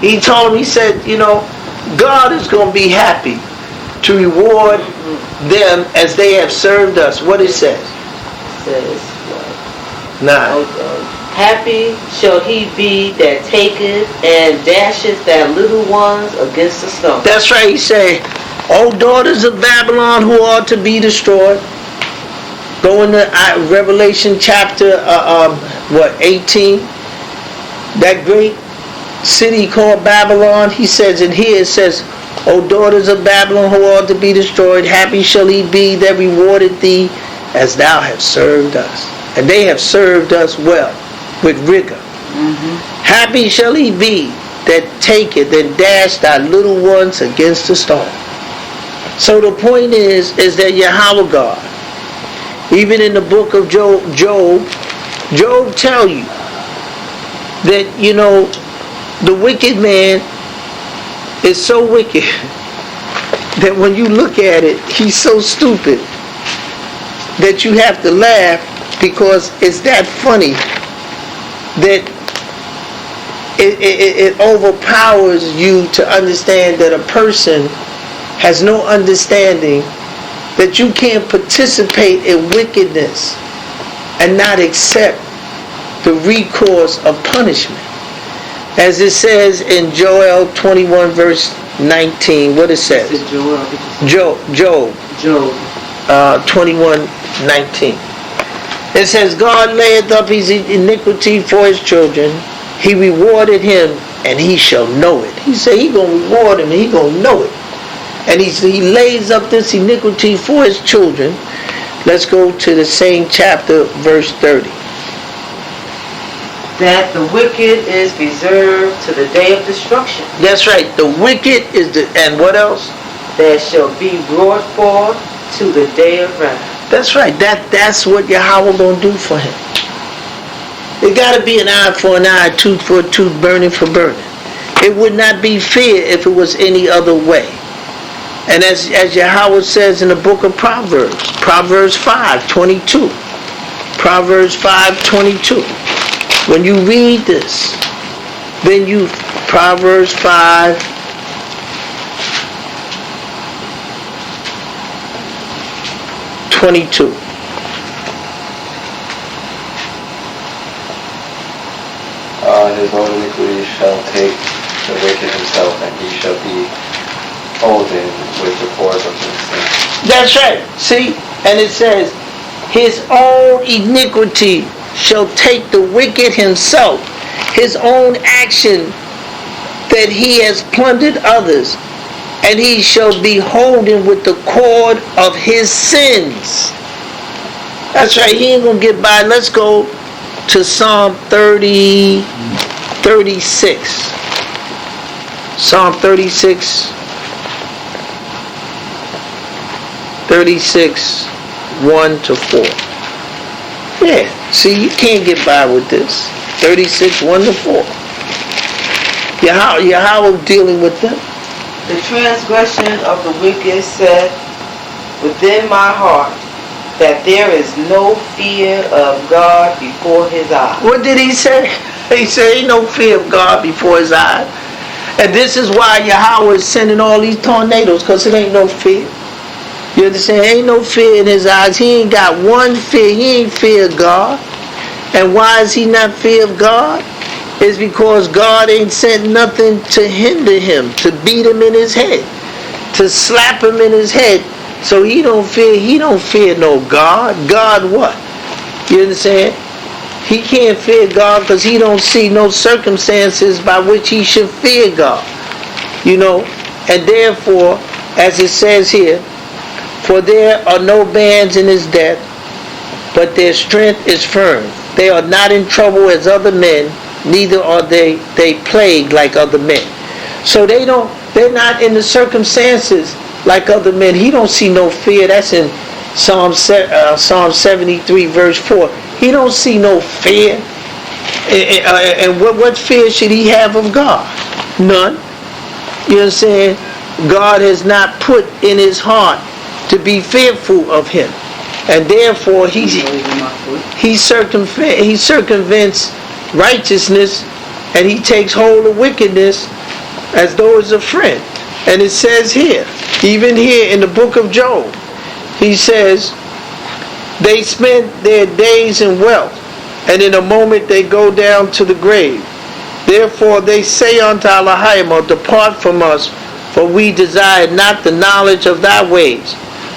He told him, he said, God is going to be happy to reward them as they have served us. What it says? It says what? 9. Happy shall he be that taketh and dasheth that little ones against the stone. That's right. He said, O daughters of Babylon who are to be destroyed. Go into Revelation chapter 18. That great city called Babylon. He says in here, it says, O daughters of Babylon who are to be destroyed, happy shall he be that rewarded thee as thou hast served us. And they have served us well, with rigor. Happy shall he be that taketh and dash thy little ones against the stone. So the point is that Yahweh God, even in the book of Job tell you that, the wicked man is so wicked that when you look at it, he's so stupid that you have to laugh because it's that funny that it overpowers you to understand that a person has no understanding that you can't participate in wickedness and not accept the recourse of punishment. As it says in Joel 21 verse 19, what it says? Job 21:19. It says, God layeth up his iniquity for his children. He rewarded him, and he shall know it. He said he going to reward him, and he going to know it. And he lays up this iniquity for his children. Let's go to the same chapter, verse 30. That the wicked is reserved to the day of destruction. That's right. The wicked is and what else? That shall be brought forth to the day of wrath. That's right. That's what Yahweh gonna do for him. It gotta be an eye for an eye, tooth for a tooth, burning for burning. It would not be fair if it was any other way. And as Yahweh says in the book of Proverbs, Proverbs 5:22. Proverbs 5:22. When you read this, then Proverbs 5:22. His own iniquity shall take the wicked himself, and he shall be holden with the cords of his sin. That's right. See? And it says, his own iniquity shall take the wicked himself, his own action that he has plundered others, and he shall be holden with the cord of his sins. That's right, he ain't gonna get by. Let's go to Psalm 36. Psalm 36, 1-4. Yeah, see, you can't get by with this. 36, 1-4. Yahweh dealing with them. The transgression of the wicked said within my heart that there is no fear of God before his eyes. What did he say? He said ain't no fear of God before his eyes. And this is why Yahweh is sending all these tornadoes, because it ain't no fear. You understand? Ain't no fear in his eyes. He ain't got one fear. He ain't fear of God. And why is he not fear of God? It's because God ain't sent nothing to hinder him, to beat him in his head, to slap him in his head. So he don't fear no God. God what? You understand? He can't fear God because he don't see no circumstances by which he should fear God. And therefore, as it says here, for there are no bands in his death, but their strength is firm. They are not in trouble as other men, neither are they plagued like other men. So they're not in the circumstances like other men. He don't see no fear. That's in Psalm 73 verse 4. He don't see no fear. And what fear should he have of God? None. You know what I'm saying? God has not put in his heart to be fearful of him. And therefore he circumvents righteousness, and he takes hold of wickedness as though it's a friend. And it says here, even here in the book of Job, he says, they spend their days in wealth, and in a moment they go down to the grave. Therefore they say unto Elohim, depart from us, for we desire not the knowledge of thy ways.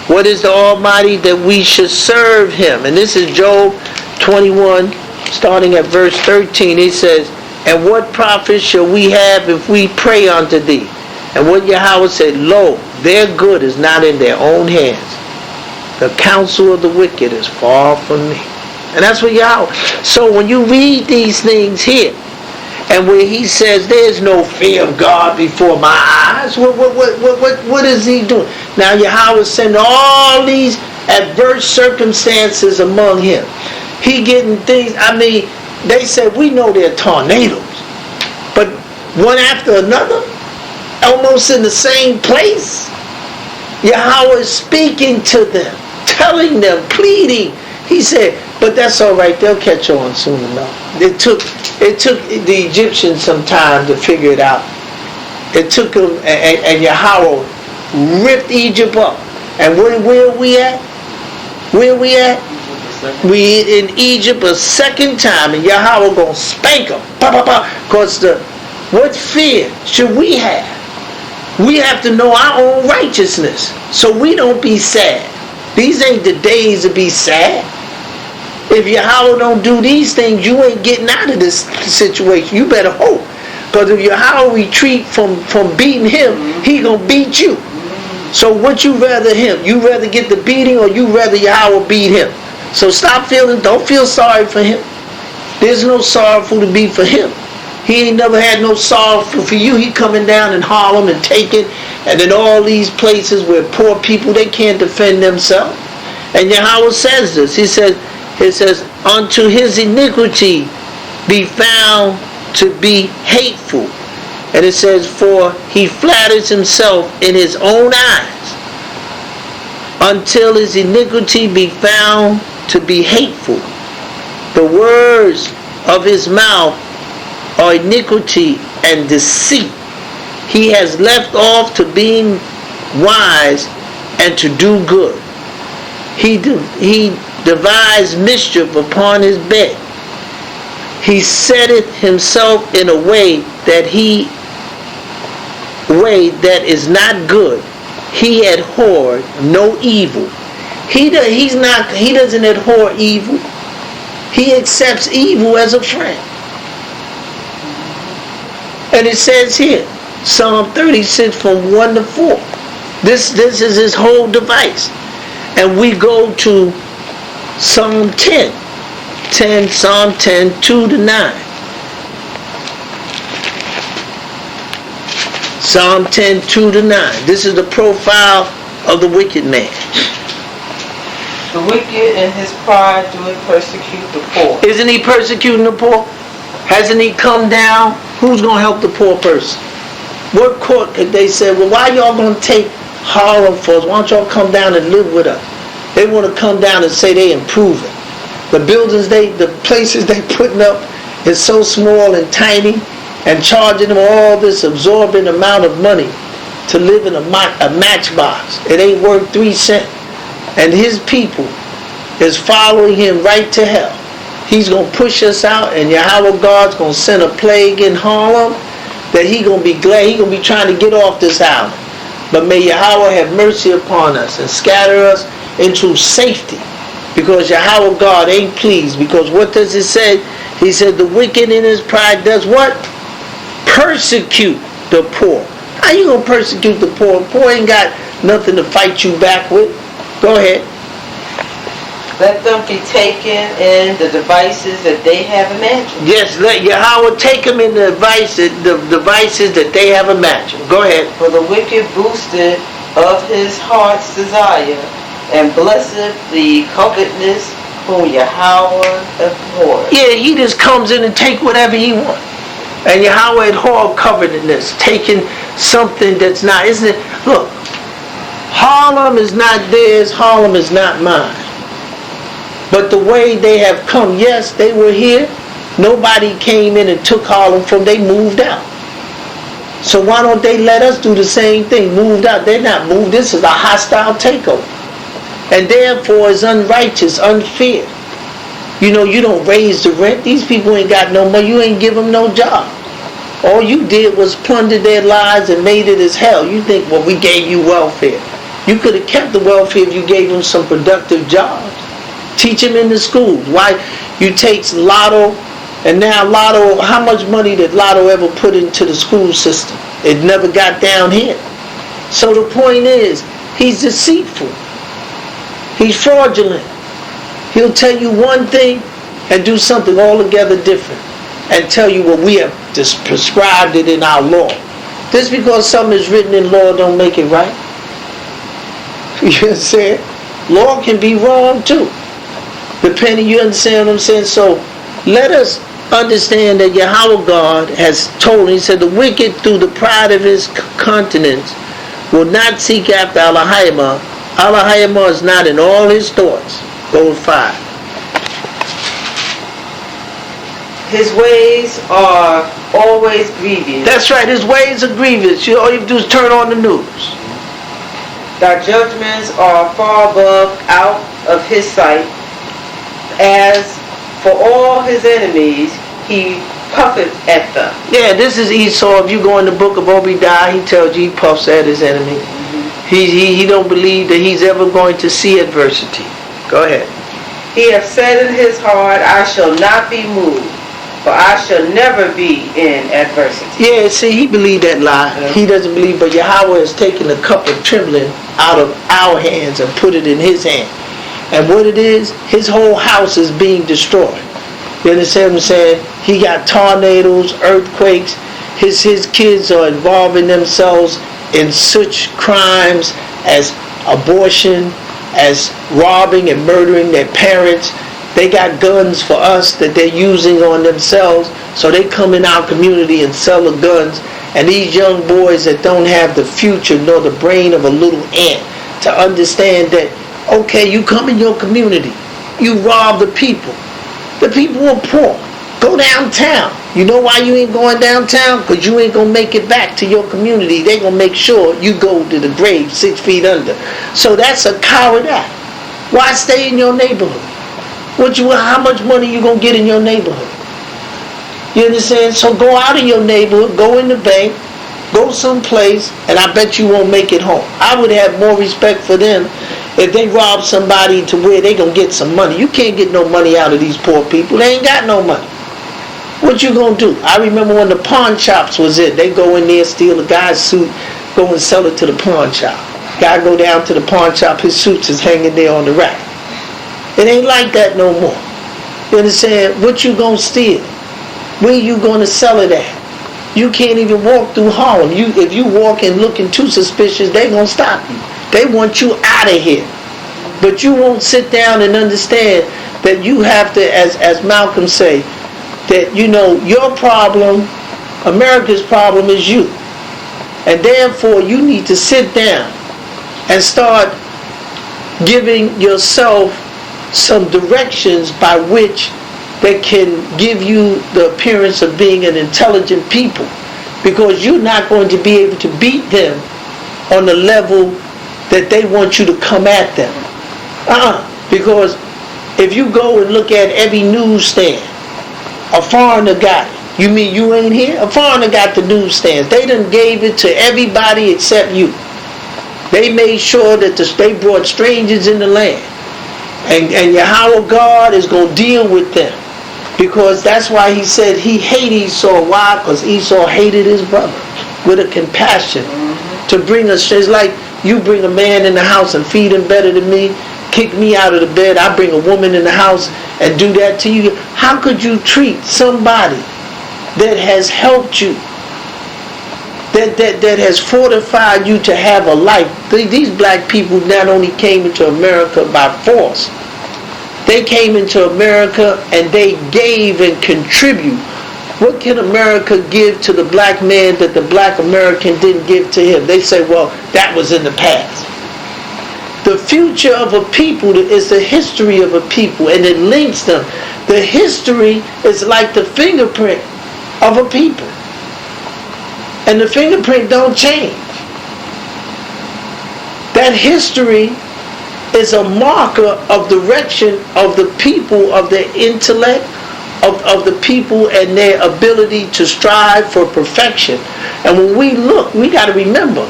What is the Almighty that we should serve him? And this is Job 21, starting at verse 13. He says, and what profit shall we have if we pray unto thee? And what Yahweh said, lo, their good is not in their own hands. The counsel of the wicked is far from me. And that's what Yahweh. So when you read these things here, and where he says there's no fear of God before my eyes, what is he doing? Now Yahweh sent all these adverse circumstances among him. He getting things, they said, we know they're tornadoes, but one after another, almost in the same place. Yahweh is speaking to them, telling them, pleading. He said, but that's all right, they'll catch on soon enough. It took the Egyptians some time to figure it out. It took them, and Yahweh ripped Egypt up. And where are we at? Where are we at? We in Egypt a second time, and Yahweh gonna spank them. Because what fear should we have? We have to know our own righteousness, so we don't be sad. These ain't the days to be sad. If Yahweh don't do these things, you ain't getting out of this situation. You better hope. Because if Yahweh retreat from beating him, he gonna beat you. So what you rather him? You rather get the beating, or you rather Yahweh beat him? So don't feel sorry for him. There's no sorrowful to be for him. He ain't never had no sorrowful for you. He coming down in Harlem and taking, and in all these places where poor people, they can't defend themselves. And Yahweh says this. It says, unto his iniquity be found to be hateful. And it says, for he flatters himself in his own eyes, until his iniquity be found to be hateful. The words of his mouth are iniquity and deceit. He has left off to being wise and to do good. He devised mischief upon his bed. He setteth himself in a way that is not good. He abhorred no evil. He doesn't abhor evil. He accepts evil as a friend. And it says here, Psalm 36 from 1 to 4. This is his whole device. And we go to Psalm 10, Psalm 10, 2 to 9. Psalm 10, 2 to 9. This is the profile of the wicked man. The wicked in his pride doeth persecute the poor. Isn't he persecuting the poor? Hasn't he come down? Who's going to help the poor person? What court could they say, well, why y'all going to take Harlem for us? Why don't y'all come down and live with us? They want to come down and say they improving. The buildings, the places they putting up is so small and tiny, and charging them all this absorbent amount of money to live in a matchbox. It ain't worth 3 cents. And his people is following him right to hell. He's going to push us out, and Yahweh God's going to send a plague in Harlem that he going to be glad. He going to be trying to get off this island. But may Yahweh have mercy upon us and scatter us into safety, because Yahweh God ain't pleased. Because what does it say? He said the wicked in his pride does what? Persecute the poor. How you going to persecute the poor? The poor ain't got nothing to fight you back with. Go ahead. Let them be taken in the devices that they have imagined. Yes, let Yahweh take them in the devices that they have imagined. Go ahead. For the wicked boosted of his heart's desire, and blessed the covetousness whom Yahweh abhors. Yeah, he just comes in and take whatever he wants. And Yahweh abhors covetousness, taking something that's not. Isn't it? Look, Harlem is not theirs. Harlem is not mine. But the way they have come, yes, they were here. Nobody came in and took Harlem from. They moved out. So why don't they let us do the same thing? Moved out. They're not moved. This is a hostile takeover. And therefore it's unrighteous, unfair. You know, you don't raise the rent. These people ain't got no money. You ain't give them no job. All you did was plunder their lives and made it as hell. You think, well, we gave you welfare. You could have kept the welfare if you gave them some productive jobs. Teach them in the schools. Why you take Lotto, and now Lotto, how much money did Lotto ever put into the school system? It never got down here. So the point is, he's deceitful. He's fraudulent. He'll tell you one thing and do something altogether different and tell you, well, we have just prescribed it in our law. Just because something is written in law don't make it right. You understand? Law can be wrong too. Depending, you understand what I'm saying? So let us understand that Yahweh God has told, he said, the wicked through the pride of his countenance will not seek after Allahayimah. Allahayimah is not in all his thoughts. Go 5. His ways are always grievous. That's right, his ways are grievous. All you have to do is turn on the news. Thy judgments are far above out of his sight. As for all his enemies, he puffeth at them. Yeah, this is Esau. If you go in the book of Obadiah, he tells you he puffs at his enemy. He don't believe that he's ever going to see adversity. Go ahead. He hath said in his heart, I shall not be moved, for I shall never be in adversity. Yeah, see, he believed that lie. Yeah. He doesn't believe, but Yahweh has taken the cup of trembling out of our hands and put it in his hand. And what it is, his whole house is being destroyed. You understand what I'm saying? He got tornadoes, earthquakes. His kids are involving themselves in such crimes as abortion, as robbing and murdering their parents. They got guns for us that they're using on themselves, so they come in our community and sell the guns. And these young boys that don't have the future nor the brain of a little ant to understand that, okay, you come in your community, you rob the people. The people are poor. Go downtown. You know why you ain't going downtown? Because you ain't going to make it back to your community. They're going to make sure you go to the grave 6 feet under. So that's a coward act. Why stay in your neighborhood? How much money you going to get in your neighborhood? You understand? So go out of your neighborhood, go in the bank, go someplace, and I bet you won't make it home. I would have more respect for them if they rob somebody to where they going to get some money. You can't get no money out of these poor people. They ain't got no money. What you gonna do? I remember when the pawn shops was it. They go in there, steal a guy's suit, go and sell it to the pawn shop. Guy go down to the pawn shop, his suits is hanging there on the rack. It ain't like that no more. You understand? What you gonna steal? Where you gonna sell it at? You can't even walk through Harlem. If you walk in looking too suspicious, they gonna stop you. They want you out of here. But you won't sit down and understand that you have to, as Malcolm say, that, you know, your problem, America's problem is you. And therefore, you need to sit down and start giving yourself some directions by which they can give you the appearance of being an intelligent people. Because you're not going to be able to beat them on the level that they want you to come at them. Because if you go and look at every newsstand, a foreigner got it. You mean you ain't here? A foreigner got the newsstands. They done gave it to everybody except you. They made sure that they brought strangers in the land. And Yahweh God is going to deal with them. Because that's why he said he hated Esau. Why? Because Esau hated his brother with a compassion. To bring us, it's like you bring a man in the house and feed him better than me. Kick me out of the bed. I bring a woman in the house and do that to you. How could you treat somebody that has helped you, that has fortified you to have a life? These black people not only came into America by force, they came into America and they gave and contribute. What can America give to the black man that the black American didn't give to him? They say, well, that was in the past. The future of a people is the history of a people, and it links them. The history is like the fingerprint of a people. And the fingerprint don't change. That history is a marker of direction of the people, of their intellect, of the people and their ability to strive for perfection. And when we look, we got to remember,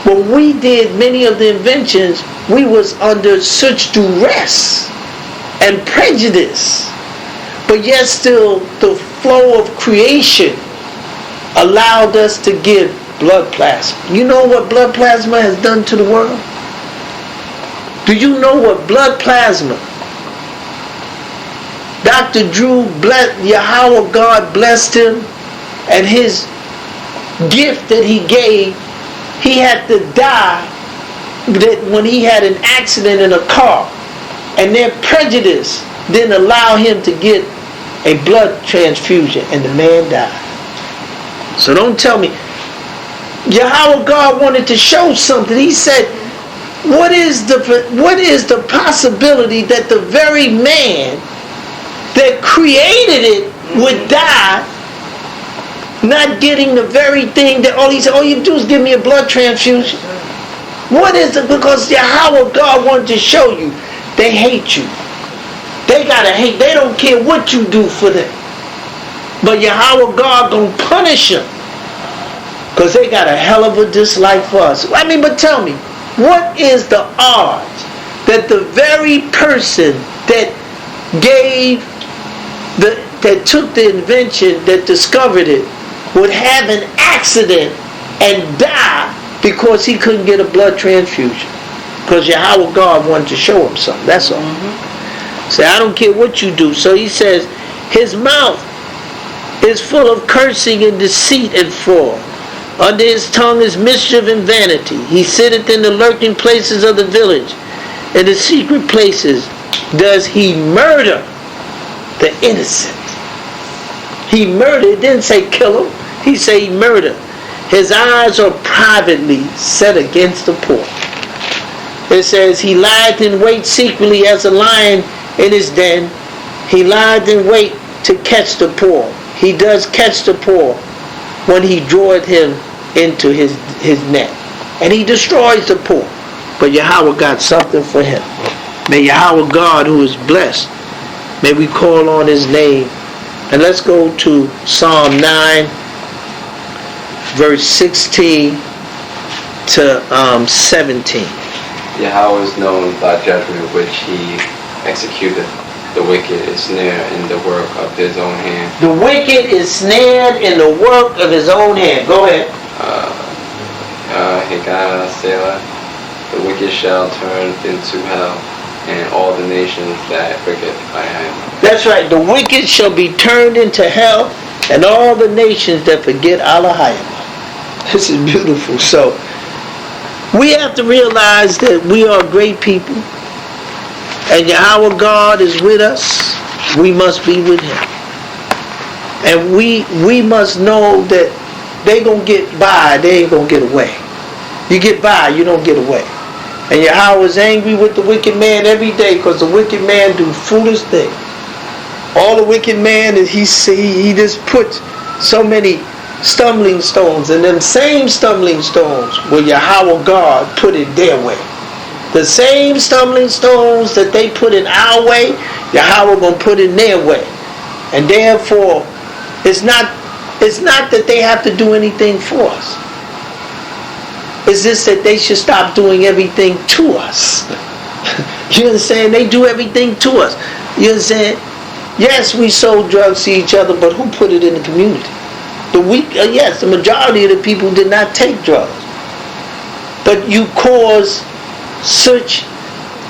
when we did many of the inventions, we was under such duress and prejudice. But yet still, the flow of creation allowed us to give blood plasma. You know what blood plasma has done to the world? Do you know what blood plasma? Dr. Drew, Yahweh God blessed him, and his gift that he gave, he had to die when he had an accident in a car, and their prejudice didn't allow him to get a blood transfusion, and the man died. So don't tell me. Yahweh God wanted to show something. He said, what is the possibility that the very man that created it would die, not getting the very thing that he said, all you do is give me a blood transfusion? What is it? Because Yahweh God wanted to show you, they hate you. They gotta hate. They don't care what you do for them. But Yahweh God gonna punish them, because they got a hell of a dislike for us. I mean, but tell me, what is the odds that the very person that took the invention, that discovered it, would have an accident and die because he couldn't get a blood transfusion? Because Yahweh God wanted to show him something. That's all. Say, I don't care what you do. So he says, his mouth is full of cursing and deceit and fraud. Under his tongue is mischief and vanity. He sitteth in the lurking places of the village. In the secret places does he murder the innocent. He murdered. It didn't say kill him. He said he murdered. His eyes are privately set against the poor. It says he lieth in wait secretly as a lion in his den. He lieth in wait to catch the poor. He does catch the poor when he draweth him into his net. And he destroys the poor. But Yahweh got something for him. May Yahweh God, who is blessed, may we call on his name. And let's go to Psalm 9, verse 16 to 17. Yahweh is known by judgment which he executeth. The wicked is snared in the work of his own hand. The wicked is snared in the work of his own hand. Go ahead. Haggai, Selah. The wicked shall turn into hell, and all the nations that forget him. That's right. The wicked shall be turned into hell, and all the nations that forget Allahayim. This is beautiful. So we have to realize that we are great people, and Yahweh God is with us. We must be with him, and we must know that they gonna get by, they ain't gonna get away. You get by, you don't get away. And Yahweh is angry with the wicked man every day, because the wicked man do foolish things. All the wicked man is he just puts so many stumbling stones, and them same stumbling stones will Yahweh God put it their way. The same stumbling stones that they put in our way, Yahweh gonna put in their way. And therefore, it's not that they have to do anything for us. It's just that they should stop doing everything to us. You understand? They do everything to us. You understand? Yes, we sold drugs to each other, but who put it in the community? Yes, the majority of the people did not take drugs. But you cause such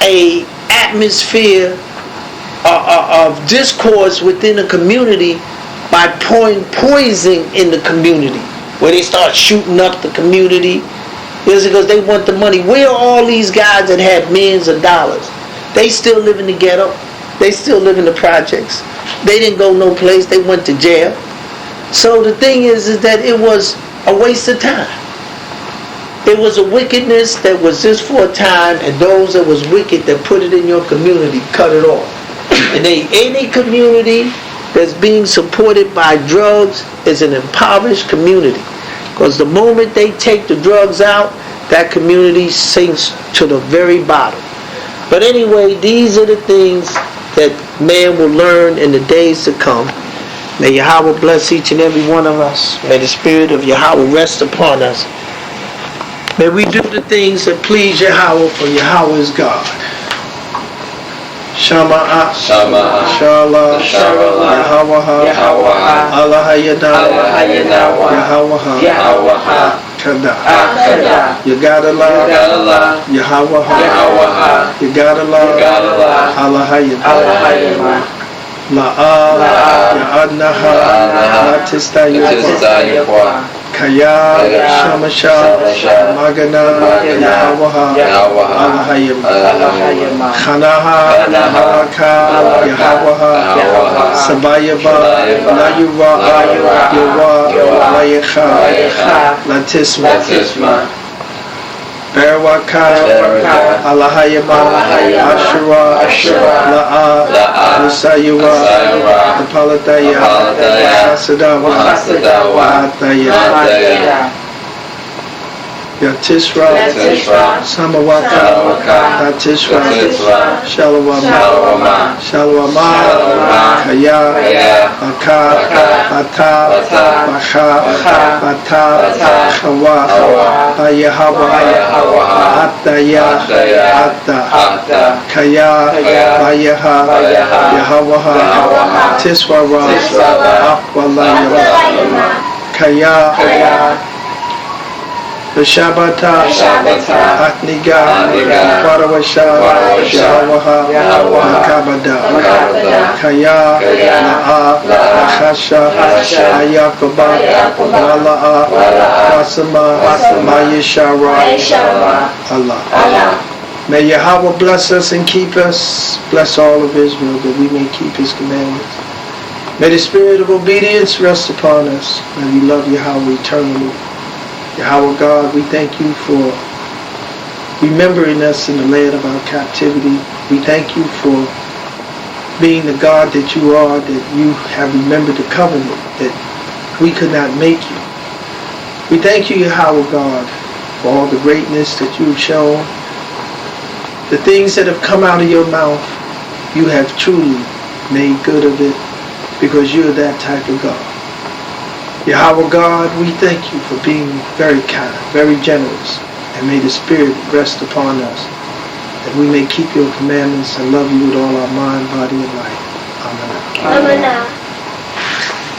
a atmosphere of discourse within a community by pouring poison in the community, where they start shooting up the community. It's because they want the money. Where are all these guys that have millions of dollars? They still live in the ghetto. They still live in the projects. They didn't go no place. They went to jail. So the thing is that it was a waste of time. It was a wickedness that was just for a time, and those that was wicked that put it in your community, cut it off. And any community that's being supported by drugs is an impoverished community. Because the moment they take the drugs out, that community sinks to the very bottom. But anyway, these are the things that man will learn in the days to come. May Yahweh bless each and every one of us. May the Spirit of Yahweh rest upon us. May we do the things that please Yahweh, for Yahweh is God. Shama'a, Shama'a, Shallah, Shallah, Yahweh, Yahweh, Allah Hayadawa, Yahweh, Yahweh, Kada. Kada. You gotta love Yahweh, you gotta love Allah Hayadawa. La'a, Ya'adnaha, Latistayakwa, Kaya, Shamasha, Magana, Yahweh, Allah Hayadawa. Khanaha, Malaka, Yahweh, Sabayaba, Layuwa, Yawa, Layekha, Latisma, Berawaka, Allahayama, Ashura, La'a, Musayuwa, Napalataya, Hasadawa, Ataya, Yatisra, Samawaka, Yatisra, Shalawama, Kaya, Baka, Bata, Baka, Chawa, Bayahawa, Ataya, Atta, Kaya, Bayaha, Yahawaha, Tiswara, Akwalaya, Kaya, the Shabbata, Atniga, Warawasha, Shawaha, Makabada, Kaya, La'a, Achasha, Ayakoba, Mala'a, Kasama, Mayeshara, Allah. May Yahweh bless us and keep us, bless all of Israel, that we may keep His commandments. May the spirit of obedience rest upon us. May we love Yahweh eternally. Yahweh God, we thank you for remembering us in the land of our captivity. We thank you for being the God that you are, that you have remembered the covenant that we could not make you. We thank you, Yahweh God, for all the greatness that you have shown. The things that have come out of your mouth, you have truly made good of it, because you're that type of God. Yahweh God, we thank you for being very kind, very generous, and may the Spirit rest upon us, that we may keep your commandments and love you with all our mind, body, and life. Amen. Amen.